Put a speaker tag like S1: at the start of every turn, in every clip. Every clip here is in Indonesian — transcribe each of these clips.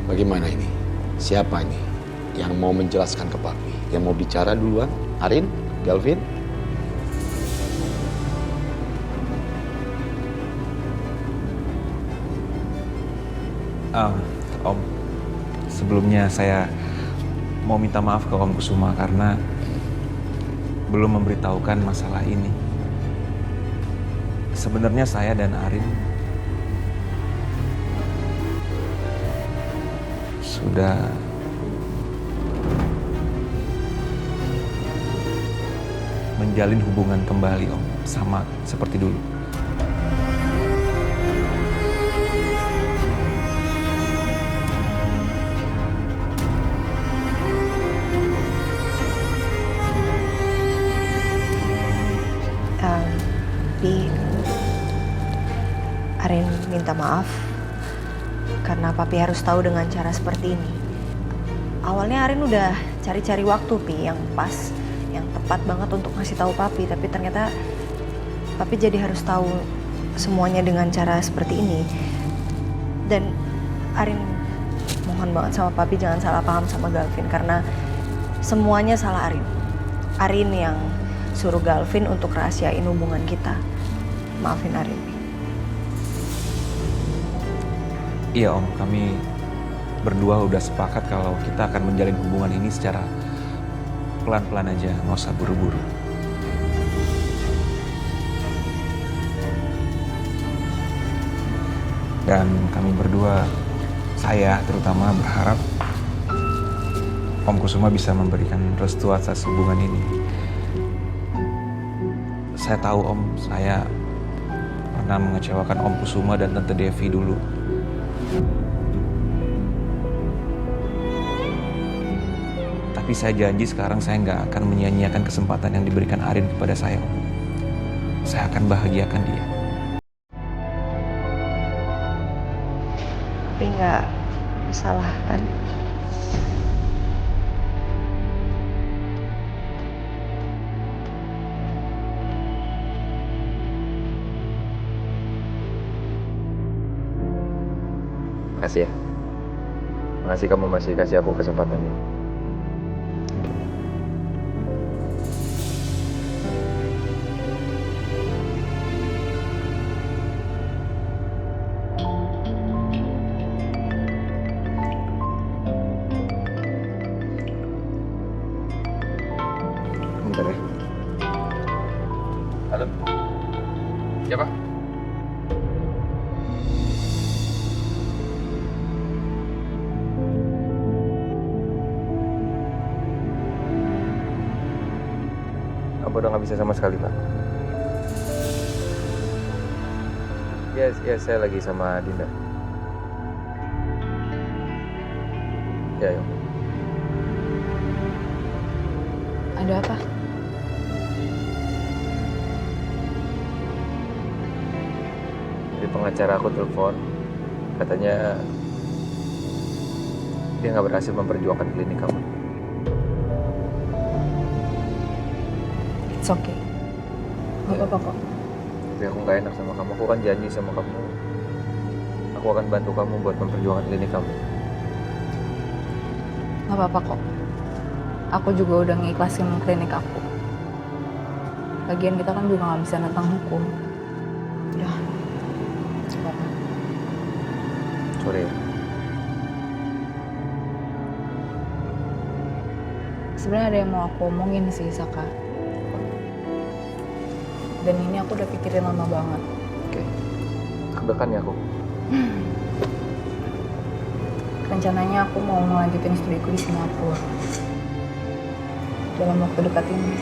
S1: Bagaimana ini? Siapa ini yang mau menjelaskan ke papi? Yang mau bicara duluan? Arin? Galvin?
S2: Om, sebelumnya saya mau minta maaf ke Om Kusuma karena belum memberitahukan masalah ini. Sebenarnya saya dan Arin sudah menjalin hubungan kembali, Om, sama seperti dulu.
S3: Pi, Arin minta maaf karena papi harus tahu dengan cara seperti ini. Awalnya Arin udah cari-cari waktu, Pi, yang pas, yang tepat banget untuk ngasih tahu papi, tapi ternyata papi jadi harus tahu semuanya dengan cara seperti ini. Dan Arin mohon banget sama papi jangan salah paham sama Galvin karena semuanya salah Arin. Arin yang suruh Galvin untuk rahasiain hubungan kita. Maafin Arin, Pi.
S2: Iya, Om, kami berdua udah sepakat kalau kita akan menjalin hubungan ini secara pelan-pelan aja, nggak usah buru-buru. Dan kami berdua, saya terutama berharap Om Kusuma bisa memberikan restu atas hubungan ini. Saya tahu, Om, saya pernah mengecewakan Om Kusuma dan Tante Devi dulu. Tapi saya janji sekarang saya nggak akan menyia-nyiakan kesempatan yang diberikan Arin kepada saya, Om. Saya akan bahagiakan dia.
S3: Tapi nggak salah kan?
S4: Makasih ya. Makasih kamu masih kasih aku kesempatan ini. Bentar ya. Halo. Siapa? Kamu udah nggak bisa sama sekali, Pak. Yes, saya lagi sama Dinda. Ya, yuk.
S5: Ada apa?
S4: Jadi pengacara aku telepon, katanya dia nggak berhasil memperjuangkan klinik kamu.
S5: It's okay. Gak apa-apa kok.
S4: Tapi aku nggak enak sama kamu. Aku kan janji sama kamu, aku akan bantu kamu buat memperjuangkan klinik kamu.
S5: Gak apa-apa kok. Aku juga udah ngikhlasin klinik aku. Lagian kita kan juga gak bisa nentang hukum. Udah. Gak apa-apa.
S4: Sorry ya.
S5: Sebenarnya ada yang mau aku omongin sih, Saka. Dan ini aku udah pikirin lama banget.
S4: Oke. Deg-degan ya aku.
S5: Rencananya aku mau ngelanjutin studiku di Singapura. Dalam waktu dekat ini.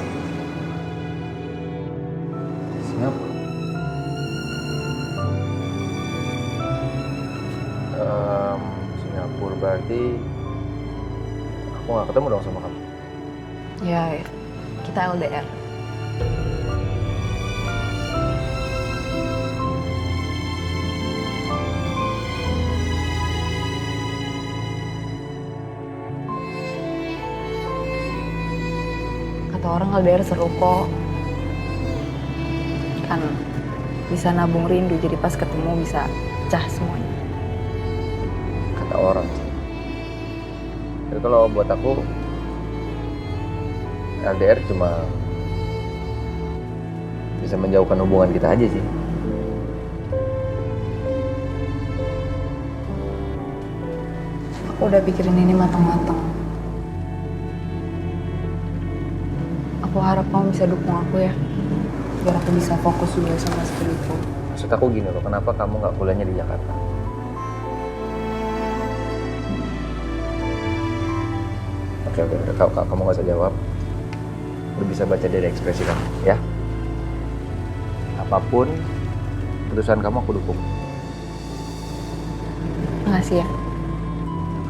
S4: Singapura. Singapura berarti aku nggak ketemu dong sama kamu.
S5: Ya, kita LDR. Kata orang LDR seru kok. Kan bisa nabung rindu, jadi pas ketemu bisa pecah semuanya.
S4: Kata orang. kalau buat aku LDR cuma bisa menjauhkan hubungan kita aja sih.
S5: Aku udah pikirin ini matang-matang. Aku harap kamu bisa dukung aku ya. Biar aku bisa fokus juga sama skripku.
S4: Maksud aku gini loh, kenapa kamu nggak kuliahnya di Jakarta? Oke, kamu nggak usah jawab. Lu bisa baca dari ekspresi kamu, ya. Apapun keputusan kamu aku dukung.
S5: Makasih ya.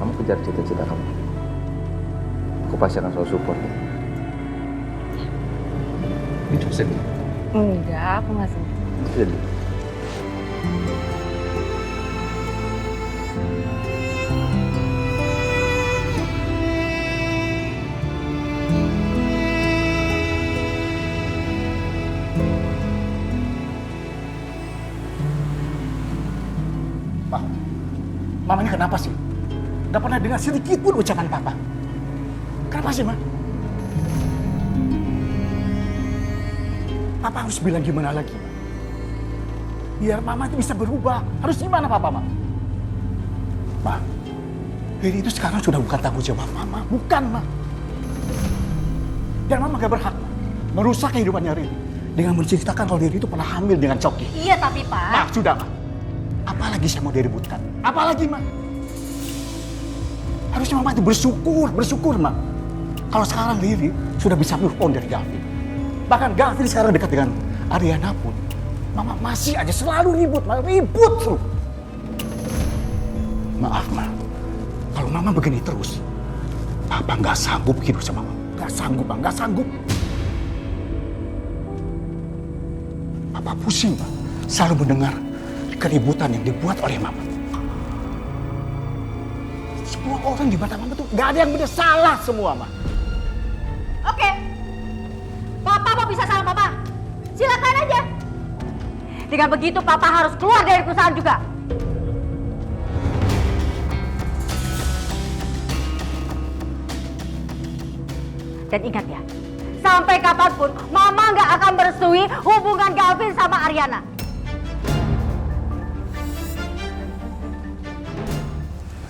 S4: Kamu kejar cita-cita kamu. Aku pasti akan selalu support. Itu sedih.
S5: Enggak, aku nggak sedih.
S4: Sedih.
S6: Pak, Mama ini kenapa sih? Gak pernah dengar sedikit pun ucapan Papa. Kenapa sih, Ma? Papa harus bilang gimana lagi, Ma? Biar Mama itu bisa berubah. Harus gimana, Papa, Ma? Ma, Riri itu sekarang sudah bukan tanggung jawab Mama. Bukan, Ma. Dan Mama gak berhak, Ma, merusak kehidupannya Riri dengan menceritakan kalau Riri itu pernah hamil dengan Coki.
S3: Iya tapi Pak.
S6: Ma, sudah, Ma. Apalagi saya mau diributkan? Apalagi, Ma? Harusnya Mama itu bersyukur, Ma. Kalau sekarang Riri sudah bisa move on dari Gavin. Bahkan Gavin sekarang dekat dengan Ariana pun. Mama masih aja selalu ribut, Ma. Ribut terus. Maaf, Ma. Kalau Mama begini terus, Papa nggak sanggup hidup sama Mama. Nggak sanggup, Ma. Nggak sanggup. Papa pusing, Ma. Selalu mendengar keributan yang dibuat oleh Mama. Semua orang di mata Mama tuh nggak ada yang benar, salah semua, Ma.
S3: Oke. Papa mau bisa sama Papa. Silakan aja. Dengan begitu Papa harus keluar dari perusahaan juga. Dan ingat ya, sampai kapanpun Mama nggak akan merestui hubungan Gavin sama Ariana.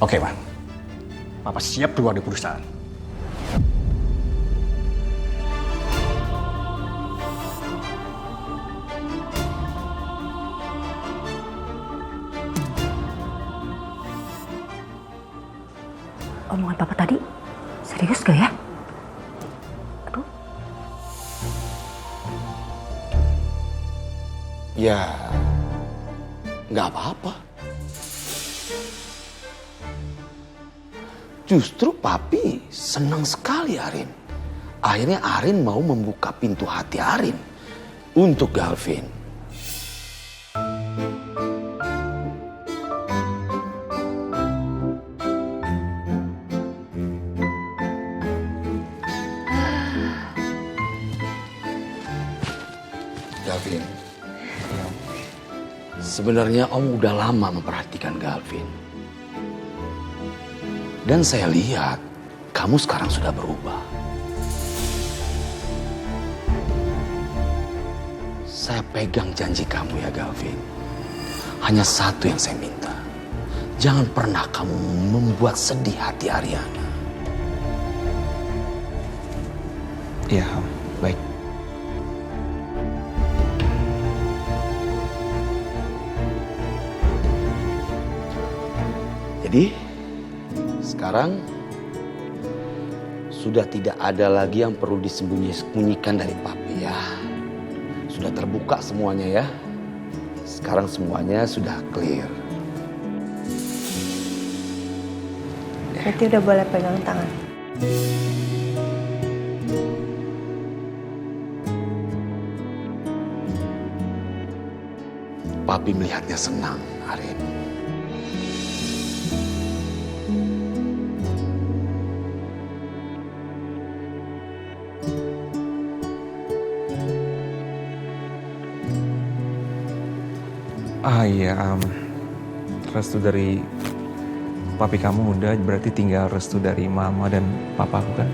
S6: Oke, Ma. Papa siap keluar dari perusahaan.
S3: Omongan Papa tadi serius gak ya? Aduh.
S1: Ya, nggak apa-apa. Justru Papi senang sekali Arin. Akhirnya Arin mau membuka pintu hati Arin untuk Gavin. Gavin, sebenarnya Om udah lama memperhatikan Gavin. Dan saya lihat kamu sekarang sudah berubah. Saya pegang janji kamu ya Gavin. Hanya satu yang saya minta. Jangan pernah kamu membuat sedih hati Ariana.
S2: Iya, Om. Baik.
S1: Jadi, sekarang sudah tidak ada lagi yang perlu disembunyikan dari Papi ya. Sudah terbuka semuanya ya. Sekarang semuanya sudah clear.
S3: Berarti udah boleh pegang tangan.
S1: Papi melihatnya senang, Arin.
S2: Iya, restu dari papi kamu udah berarti tinggal restu dari mama dan papa aku kan?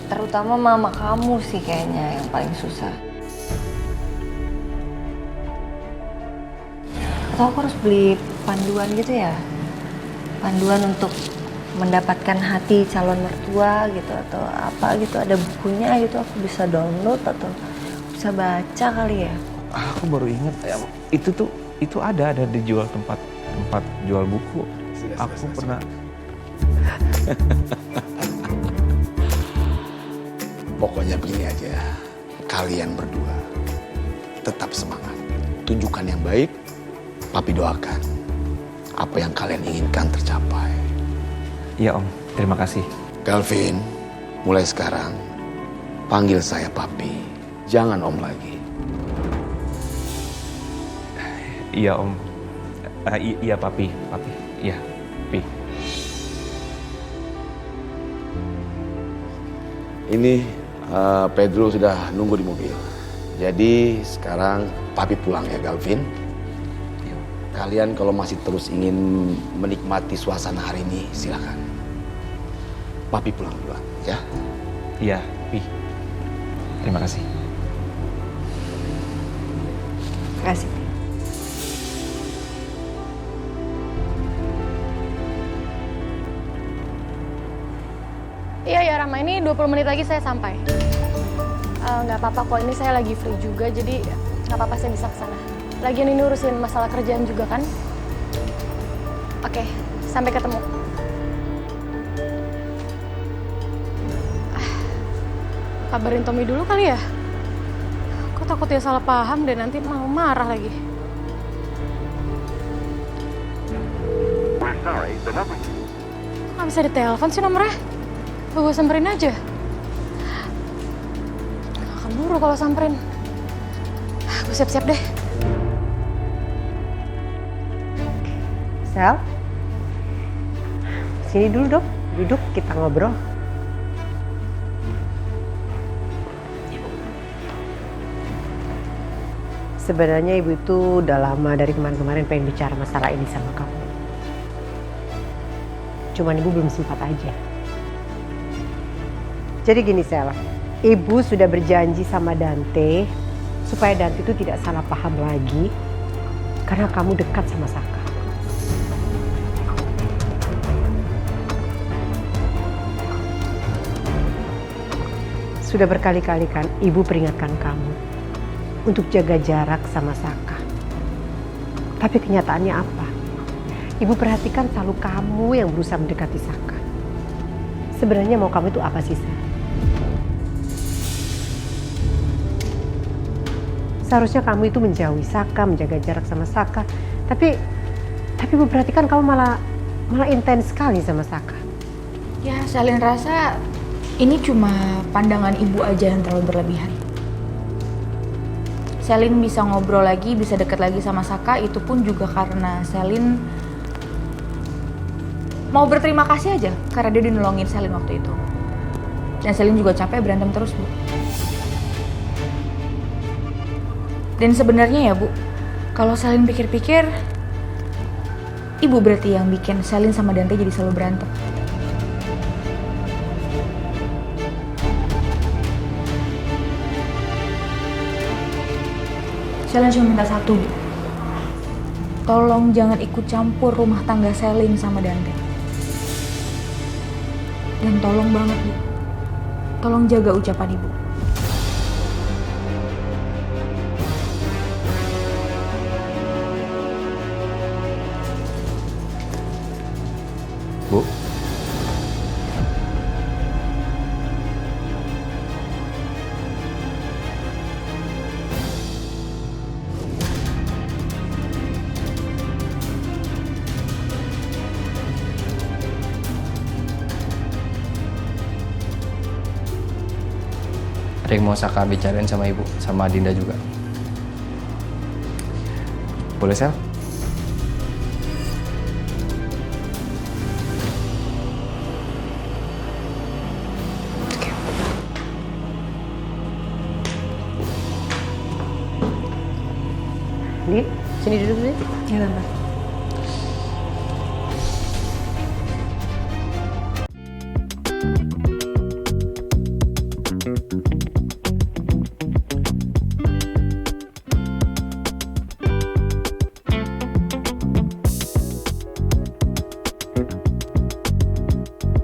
S3: Terutama mama kamu sih kayaknya yang paling susah. Atau aku harus beli panduan gitu ya? Panduan untuk mendapatkan hati calon mertua gitu atau apa gitu, ada bukunya gitu, aku bisa download atau bisa baca kali ya.
S2: Aku baru ingat itu ada dijual tempat jual buku. Aku pernah.
S1: Pokoknya begini aja, kalian berdua tetap semangat. Tunjukkan yang baik, papi doakan apa yang kalian inginkan tercapai.
S2: Iya Om, terima kasih.
S1: Galvin, mulai sekarang panggil saya papi, jangan Om lagi.
S2: Iya Om, iya papi, iya, pi.
S1: Ini Pedro sudah nunggu di mobil. Jadi sekarang papi pulang ya Galvin. Kalian kalau masih terus ingin menikmati suasana hari ini, silakan. Papi pulang duluan, ya.
S2: Iya, pi. Terima kasih.
S3: Terima kasih.
S7: Iya ya Rama, ini 20 menit lagi saya sampai. Nggak apa-apa kok, ini saya lagi free juga, jadi nggak apa-apa saya bisa kesana. Lagian ini urusin masalah kerjaan juga kan? Oke, sampai ketemu. Kabarin Tommy dulu kali ya? Kok takut dia salah paham deh, nanti mau marah lagi. Nggak bisa ditelepon sih nomornya? Gue samperin aja. Nggak keburu kalau samperin. Gue siap-siap deh.
S8: Sel, sini dulu dong, duduk kita ngobrol. Sebenarnya ibu itu udah lama dari kemarin-kemarin pengen bicara masalah ini sama kamu. Cuman ibu belum sempat aja. Jadi gini Sel, ibu sudah berjanji sama Dante supaya Dante itu tidak salah paham lagi karena kamu dekat sama Saka. Sudah berkali-kali kan ibu peringatkan kamu untuk jaga jarak sama Saka. Tapi kenyataannya apa? Ibu perhatikan selalu kamu yang berusaha mendekati Saka. Sebenarnya mau kamu itu apa sih, Sel? Seharusnya kamu itu menjauhi Saka, menjaga jarak sama Saka. Tapi ibu perhatikan kamu malah intens sekali sama Saka.
S5: Ya, Selin rasa ini cuma pandangan ibu aja yang terlalu berlebihan. Selin bisa ngobrol lagi, bisa deket lagi sama Saka, itu pun juga karena Selin mau berterima kasih aja karena dia udah nolongin Selin waktu itu. Dan Selin juga capek berantem terus, Bu. Dan sebenarnya ya, Bu, kalau Selin pikir-pikir, ibu berarti yang bikin Selin sama Dante jadi selalu berantem. Selin cuma minta satu, Bu. Tolong jangan ikut campur rumah tangga Selin sama Dante. Dan tolong banget, Bu. Tolong jaga ucapan Ibu.
S2: Bu.
S4: Ada yang mau Saka bicarain sama ibu, sama Dinda juga.
S2: Boleh, Sel?
S8: Andin, sini duduk dulu.
S3: Ya, Tante.